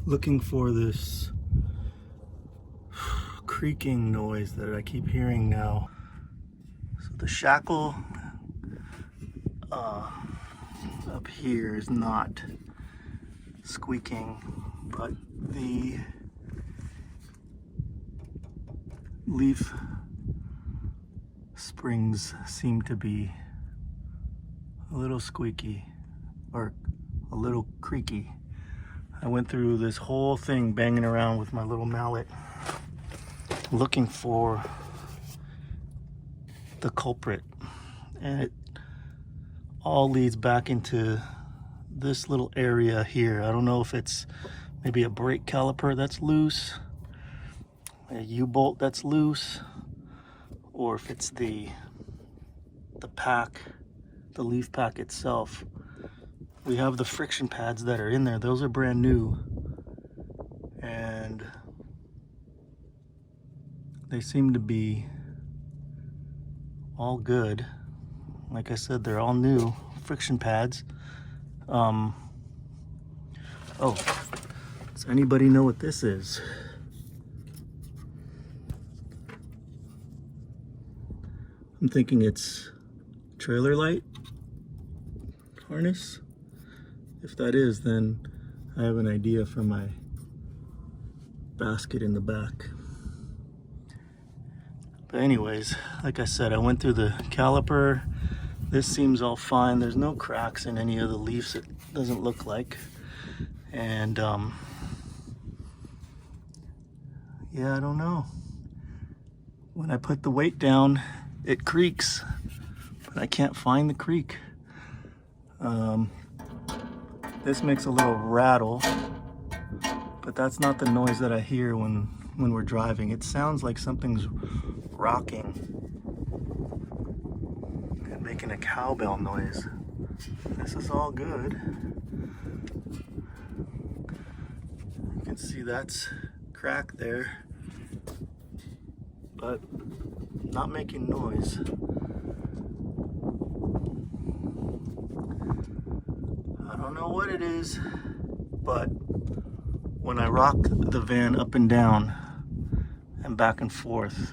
looking for this creaking noise that I keep hearing now. So the shackle up here is not squeaking, but the leaf springs seem to be a little squeaky or a little creaky. I went through this whole thing banging around with my little mallet looking for the culprit, and it all leads back into this little area here. I don't know if it's maybe a brake caliper that's loose, a U-bolt that's loose, or if it's the pack, the leaf pack itself. We have the friction pads that are in there. Those are brand new, and they seem to be all good. Like I said, they're all new friction pads. Oh, does anybody know what this is? I'm thinking it's trailer light harness. If that is, then I have an idea for my basket in the back. But anyways, like I said, I went through the caliper. This seems all fine. There's no cracks in any of the leaves, it doesn't look like. And yeah, I don't know. When I put the weight down, it creaks, but I can't find the creak. This makes a little rattle, but that's not the noise that I hear when we're driving. It sounds like something's rocking and making a cowbell noise. This is all good. You can see that's cracked there, but not making noise. I don't know what it is, but when I rock the van up and down and back and forth,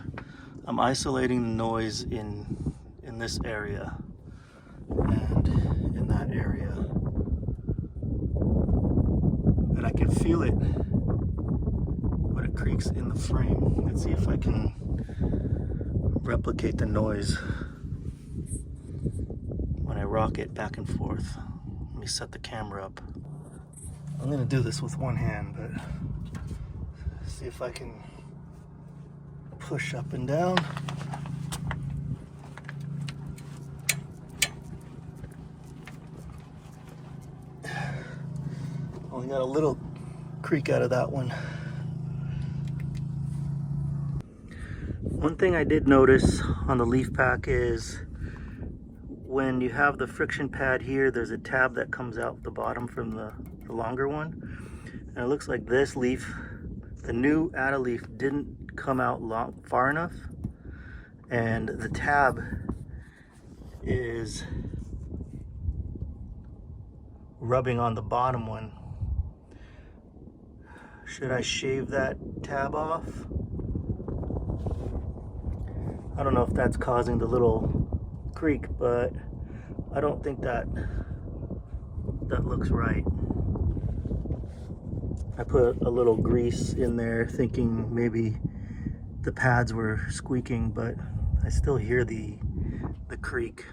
I'm isolating the noise in this area and in that area. And I can feel it, but it creaks in the frame. Let's see if I can replicate the noise when I rock it back and forth. Let me set the camera up. I'm gonna do this with one hand, but see if I can push up and down. Only got a little creak out of that one. One thing I did notice on the leaf pack is when you have the friction pad here, there's a tab that comes out the bottom from the longer one. And it looks like this leaf, the new Atta leaf, didn't come out far enough. And the tab is rubbing on the bottom one. Should I shave that tab off? I don't know if that's causing the little creak, but I don't think that looks right. I put a little grease in there thinking maybe the pads were squeaking, but I still hear the creak.